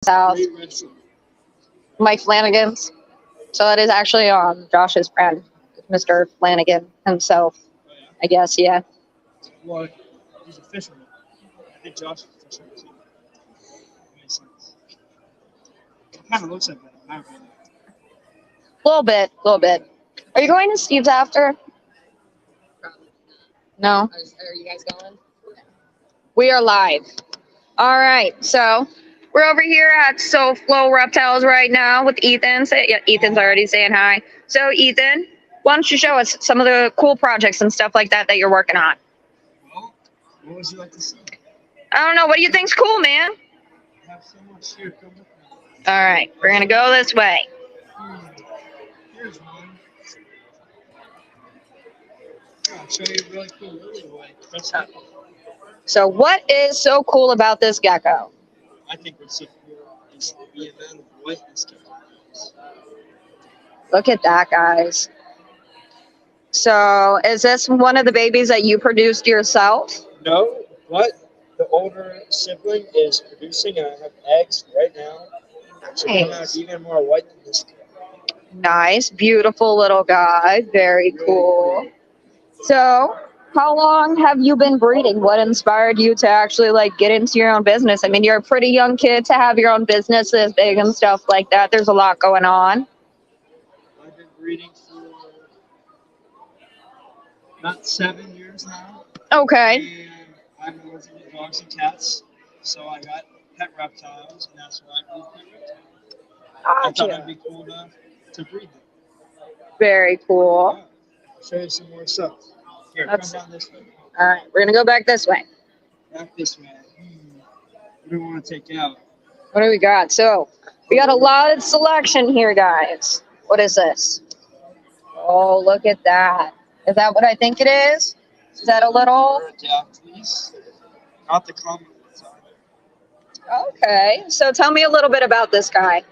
South, Mike Flanagan's. So that is actually Josh's friend, Mr. Flanagan himself. I guess, yeah. Well, he's a fisherman. I think Josh is a fisherman too. That makes sense. Kind of looks like that. In my opinion. A little bit. Are you going to Steve's after? No. Are you guys going? We are live. All right, so we're over here at SoFlo Reptiles right now with Ethan. Ethan's already saying hi. So, Ethan, why don't you show us some of the cool projects and stuff like that you're working on? Well, what would you like to see? I don't know. What do you think's cool, man? I have so much here. Come with me. All right, we're gonna go this way. Here's one. I'll show you a really cool lily white. That's how So, what is so cool about this gecko? I think what's so cool is the amount of whiteness kept on these. Look at that, guys. So, is this one of the babies that you produced yourself? No, but the older sibling is producing, and I have eggs right now. So come out even more white than this guy. Nice, beautiful little guy. Very cool. So, how long have you been breeding? What inspired you to actually get into your own business? I mean, you're a pretty young kid to have your own business this big and stuff like that. There's a lot going on. I've been breeding for about 7 years now. Okay. And I'm allergic to dogs and cats, so I got pet reptiles, and that's why I breed pet reptiles. I thought it'd be cool to breed them. Very cool. Yeah. I'll show you some more stuff. Here, come down this way. All right, we're gonna go back this way. Back this way. What do we want to take out? What do we got? So we got a lot of selection here, guys. What is this? Oh, look at that. Is that what I think it is? Is that a little? Yeah, please. Not the common ones. Okay. So tell me a little bit about this guy.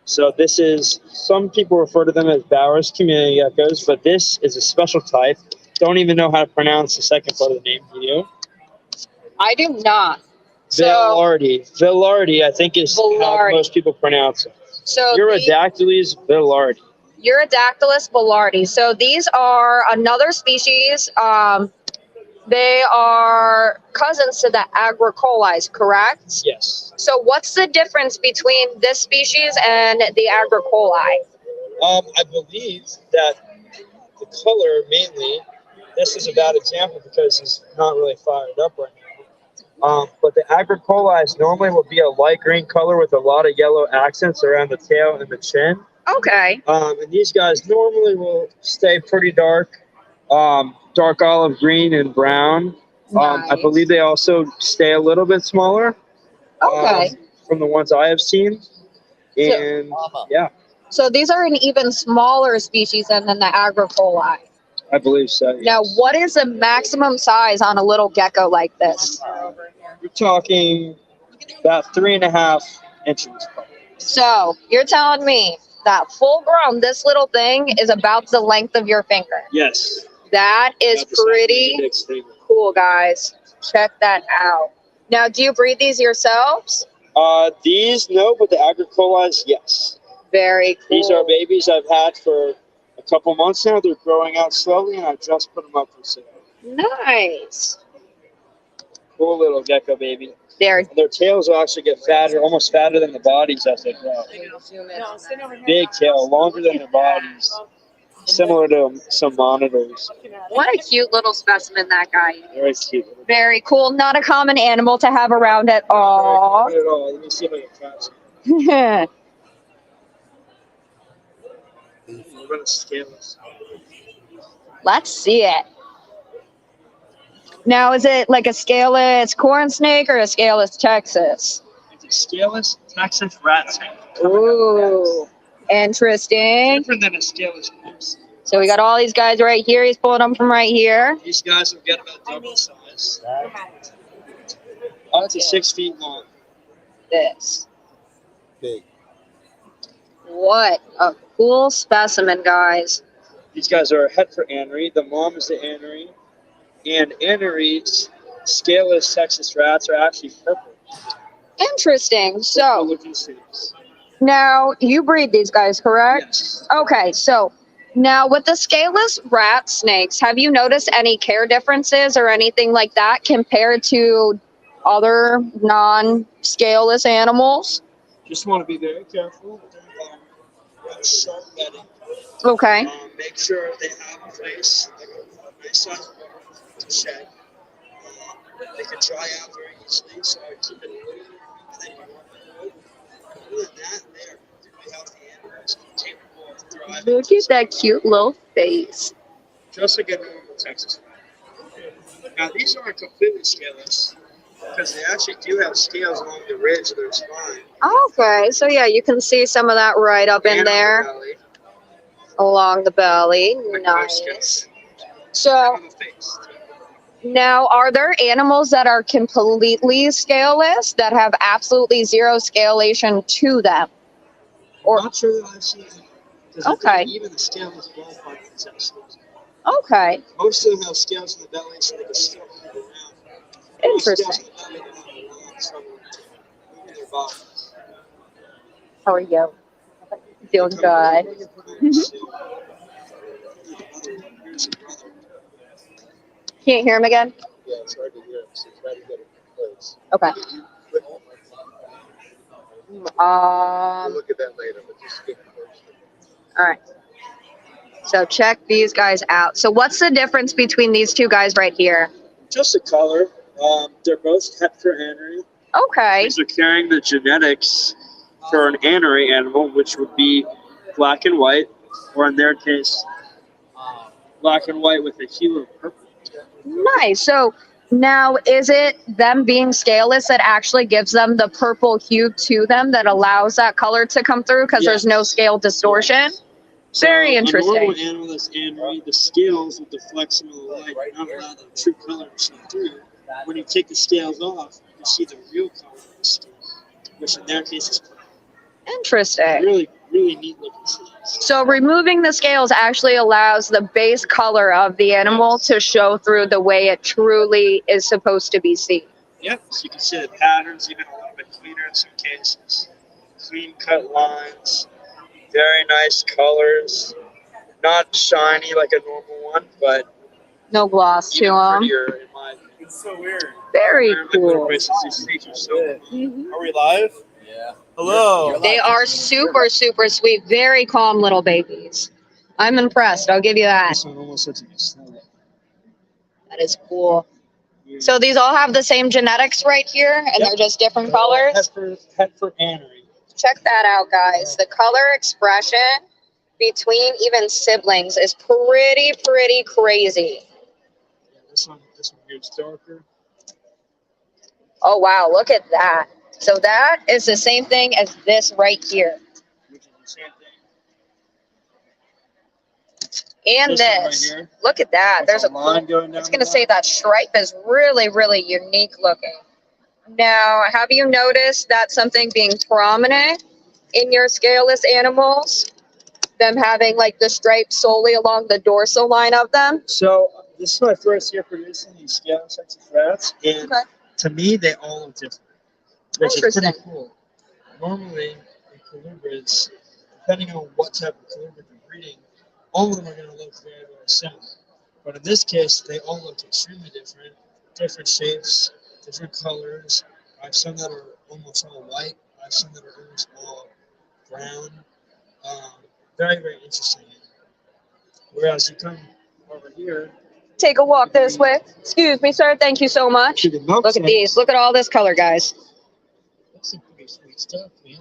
So this is, some people refer to them as Bowers community geckos, but this is a special type. Don't even know how to pronounce the second part of the name, do you? I do not. Villardi, I think is how most people pronounce it. So Urodactylus villardi. Urodactylus villardi. So these are another species. They are cousins to the agricolis, correct? Yes. So what's the difference between this species and the agricoli? I believe that the color mainly, this is a bad example because he's not really fired up right now. But the agricolis normally will be a light green color with a lot of yellow accents around the tail and the chin. Okay. And these guys normally will stay pretty dark, dark olive green and brown. Nice. I believe they also stay a little bit smaller. Okay. From the ones I have seen. And yeah. So these are an even smaller species than the agricoli. I believe so. Yes. Now, what is the maximum size on a little gecko like this? We're talking about 3.5 inches. So you're telling me that full grown, this little thing is about the length of your finger. Yes. That is pretty cool, guys. Check that out. Now, do you breed these yourselves? These, no, but the agricolis, yes. Very cool. These are babies I've had for a couple months now. They're growing out slowly, and I just put them up for sale. Nice. Cool little gecko baby. Their tails will actually get fatter, almost fatter than the bodies as they grow. Big tail, longer than their bodies. Similar to some monitors. What a cute little specimen that guy is. Very cute. Very cool. Not a common animal to have around at all. Not at all. Let me see if I can catch it. We're going to scale this. Let's see it. Now, is it like a scaleless corn snake or a scaleless Texas? It's a scaleless Texas rat snake. Ooh, interesting. Different than a scaleless moose. So we got all these guys right here. He's pulling them from right here. These guys will get about double size. Up to 6 feet long. This. Big. What a cool specimen, guys. These guys are a het for anery. The mom is the anery. And aneries, scaleless Texas rats, are actually purple. Interesting. So Looking snakes. now you breed these guys, correct? Yes. Okay, so now with the scaleless rat snakes, have you noticed any care differences or anything like that compared to other non-scaleless animals? Just want to be very careful. Sharp bedding. Okay. Make sure they have a place, like a nice size barn to shed. They can dry out very easily, so I keep it woody and then warm and wood. Other than that, they are perfectly healthy animals, capable of thriving. Look at that cute little face. Just like a normal Texas rat. Now, these aren't completely scaleless because they actually do have scales along the ridge of their spine. Okay, so yeah, you can see some of that right up in And on there the belly, along the belly. like most Nice. scales. So And on the face. now, are there animals that are completely scaleless that have absolutely zero scalation to them? I'm Or not sure that I've seen any. Because I okay, think even the scales ballpark ones have scales. okay, Most of them have scales in the belly so they can still move around. Most scales interesting. in the belly don't have a lot of trouble moving their bodies. How are you? They're Doing coming good. over here pretty soon. Here's your brother. Can't hear him again. Yeah, it's hard to hear him, so try to get him in place. Okay. We'll look at that later, but just get first. All right. So check these guys out. So what's the difference between these two guys right here? Just the color. They're both het for anery. Okay. These are carrying the genetics for an anery animal, which would be black and white, or in their case, black and white with a hue of purple. Nice. So now, is it them being scaleless that actually gives them the purple hue to them that allows that color to come through because there's no Yes. scale distortion? Yes. Very A interesting. normal animal that's anery, the scales will deflect some of the light and not allow the true color to shine through. When you take the scales off, you see the real color of the skin, which in their case is purple. Interesting. Really, really neat looking snakes. So removing the scales actually allows the base color of the animal to show through the way it truly is supposed to be seen. Yep, so you can see the patterns even a little bit cleaner in some cases. Clean cut lines, very nice colors. Not shiny like a normal one, but No gloss to even them. prettier in my opinion. It's so weird. Very cool. These snakes are so Mhm. Are we live? Yeah. Hello. They are super, super sweet, very calm little babies. I'm impressed. I'll give you that. This one almost looks like a snake. That is cool. So these all have the same genetics right here, and Yep. they're just different colors. Het for anery. Check that out, guys. The color expression between even siblings is pretty crazy. Yeah, this one here is darker. Oh, wow. Look at that. So that is the same thing as this right here. Which is the same thing. And This one right this. here. Look at that. There's a line going down. It's going to say that stripe is really unique looking. Now, have you noticed that something being prominent in your scaleless animals? Them having like the stripe solely along the dorsal line of them? So this is my first year producing these scale Texas rats, and Okay. to me they all look different, which is pretty Interesting. cool. Normally, in colubrids, depending on what type of colubrid you're breeding, all of them are going to look very similar. But in this case, they all look extremely different shapes, different colors. I have some that are almost all white. I have some that are almost all brown. Very interesting. Whereas you come over here Take a walk this way. Excuse me, sir. Thank you so much. to the milk Look at these. Look at all this color, guys. That's some pretty sweet stuff, man.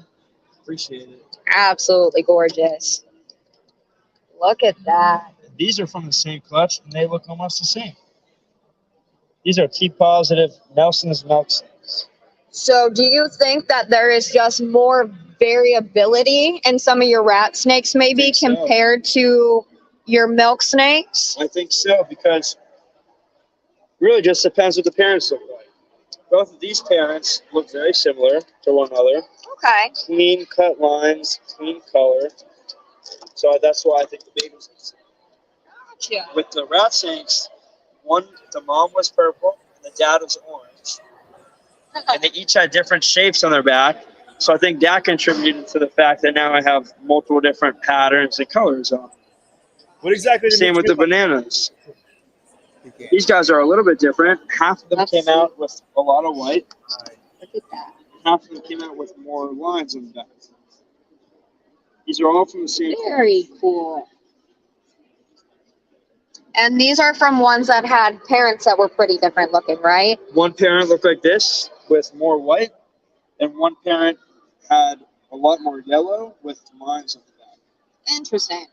Appreciate it. Absolutely gorgeous. Look at that. These are from the same clutch, and they look almost the same. These are T positive Nelson's milk snakes. So do you think that there is just more variability in some of your rat snakes maybe Think so. compared to your milk snakes? I think so, because really just depends what the parents look like. Both of these parents look very similar to one another. Okay. Clean cut lines, clean color. So that's why I think the babies look similar. Gotcha. With the rat snakes, the mom was purple and the dad was orange. and they each had different shapes on their back. So I think that contributed to the fact that now I have multiple different patterns and colors on. What exactly did Same with the bananas. These guys are a little bit different. Half of them came out with a lot of white. Look at that. Half of them came out with more lines on the back. These are all from the same. Very cool. And these are from ones that had parents that were pretty different looking, right? One parent looked like this with more white, and one parent had a lot more yellow with lines on the back. Interesting.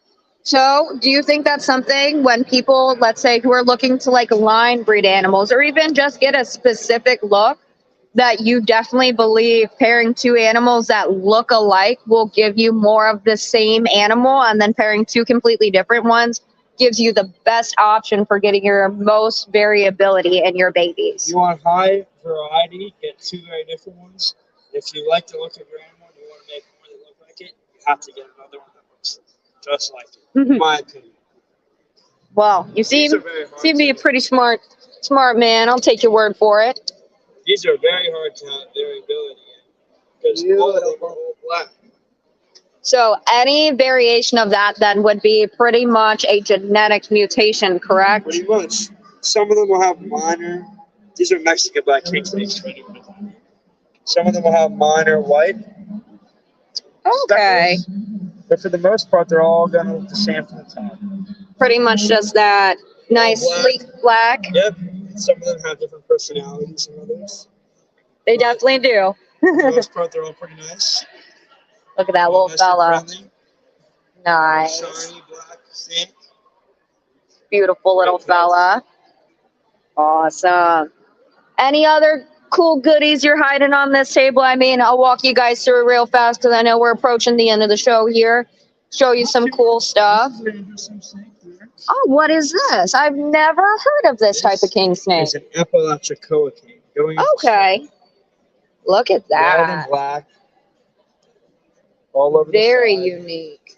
So, do you think that's something when people, let's say, who are looking to like line breed animals or even just get a specific look, that you definitely believe pairing two animals that look alike will give you more of the same animal, and then pairing two completely different ones gives you the best option for getting your most variability in your babies? You want high variety, get two very different ones. If you like the look of your animal and you want to make more that look like it, you have to get another one that looks just like it, in my opinion. Well, you seem These are very hard to be a to- pretty smart man. I'll take your word for it. These are very hard to have variability in because all of them are all black. So any variation of that then would be pretty much a genetic mutation, correct? Pretty much. Some of them will have minor. These are Mexican black king snakes. Some of them will have minor white. Okay. speckles, but for the most part, they're all going to look the same from the top. Pretty much just that nice, Black. sleek black. Yep. Some of them have different personalities than others. They definitely do. For the most part, they're all pretty nice. Look at that little Nice and fella. friendly. Nice. Shiny black snake. Beautiful little fella. Awesome. Any other cool goodies you're hiding on this table? I mean, I'll walk you guys through it real fast because I know we're approaching the end of the show here. Show you some cool stuff. Oh, what is this? I've never heard of this type of king snake. It's an Appalachicoa king. Okay. Look at Red and that. black. All over Very the side. unique.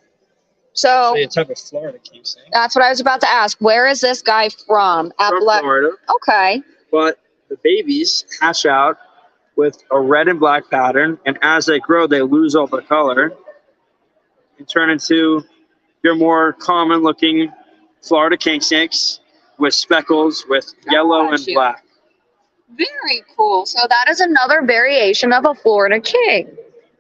So Actually, a type of Florida king snake. that's what I was about to ask. Where is this guy from? From Florida. Okay. But the babies hatch out with a red and black pattern, and as they grow, they lose all the color and turn into your more common-looking Florida king snakes with speckles with yellow and Gotcha. black. Very cool. So that is another variation of a Florida king.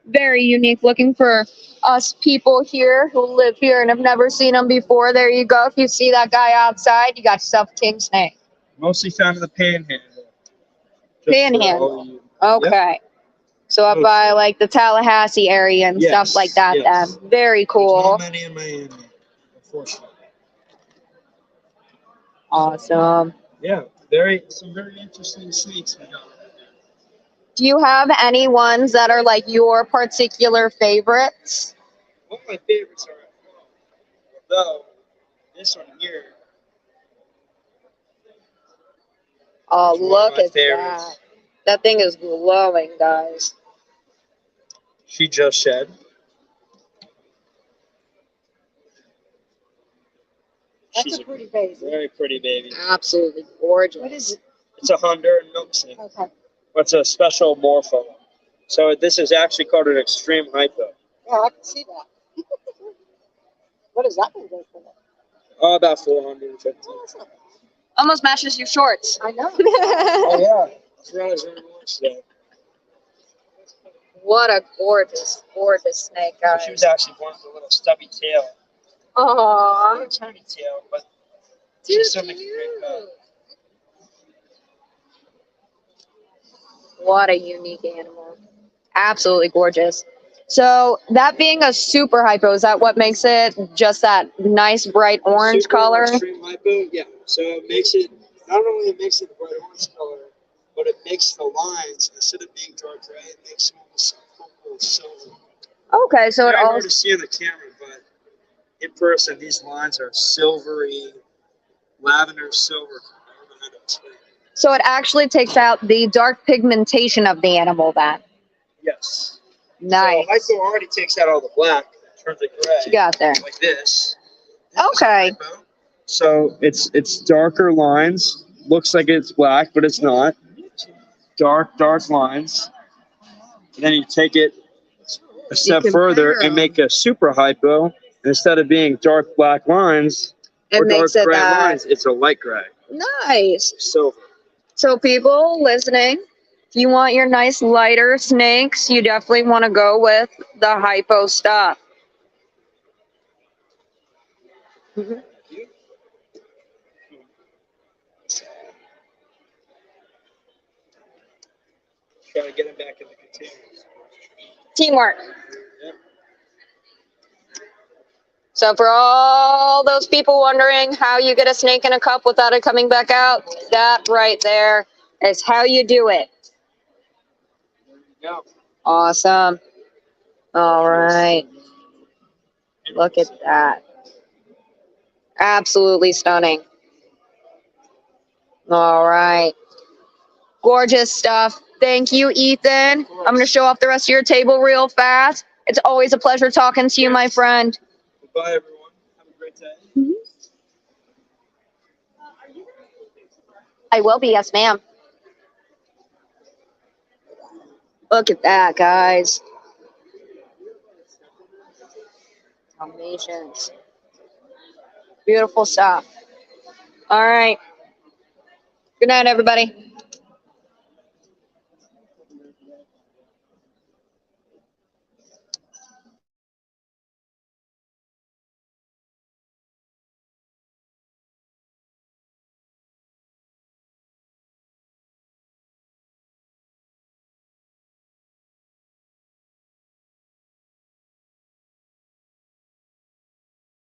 Very unique looking for us people here who live here and have never seen them before. There you go. If you see that guy outside, you got yourself a king snake. Mostly found in the panhandle. Just Panhandle. for all you- Okay. So up by like the Tallahassee area and Yes, stuff like that yes. then. Very There's cool. not many in Miami, unfortunately. Awesome. Yeah, some very interesting snakes we got. Do you have any ones that are like your particular favorites? One of my favorites are, although this one here. Oh, is one of look my at favorites. that. That thing is glowing, guys. She just shed. That's She's a pretty baby. very pretty baby. Absolutely gorgeous. What is it? It's a Honduran milk snake. Okay. It's a special morpho. So this is actually called an extreme hypo. Yeah, I can see that. What is that going to go for? Oh, about 450. Almost matches your shorts. I know. Oh yeah, that's what I was very much today. What a gorgeous, gorgeous snake, guys. She was actually born with a little stubby tail. A Aww. little tiny tail, but she's still making great coat. What a unique animal. Absolutely gorgeous. So that being a super hypo, is that what makes it just that nice bright orange Super color? Extreme hypo, yeah. So it makes it, not only it makes it the bright orange color, but it makes the lines, instead of being dark gray, it makes them almost purple silver. Okay, so it Very hard also to see on the camera, but in person, these lines are silvery, lavender silver. I don't know how to explain it. so it actually takes out the dark pigmentation of the animal then. Yes. Nice. So hypo already takes out all the black, turns it gray. What you got there? Like this. Okay. So it's darker lines. Looks like it's black, but it's not. dark lines. And then you take it a step compare further and 'em. make a super hypo. Instead of being dark black lines It or dark makes it gray that lines, it's a light gray. nice. Silver. So people listening, if you want your nice lighter snakes, you definitely want to go with the hypo stuff. Mhm. Try to get them back in the containers. Teamwork. Yep. So for all those people wondering how you get a snake in a cup without it coming back out, that right there is how you do it. There you go. Awesome. All right. Look at that. Absolutely stunning. All right. Gorgeous stuff. Thank you, Ethan. I'm going to show off the rest of your table real fast. It's always a pleasure talking to you, my friend. Goodbye, everyone. Have a great day. I will be, yes, ma'am. Look at that, guys. Dalmatians. Beautiful stuff. All right. Good night, everybody.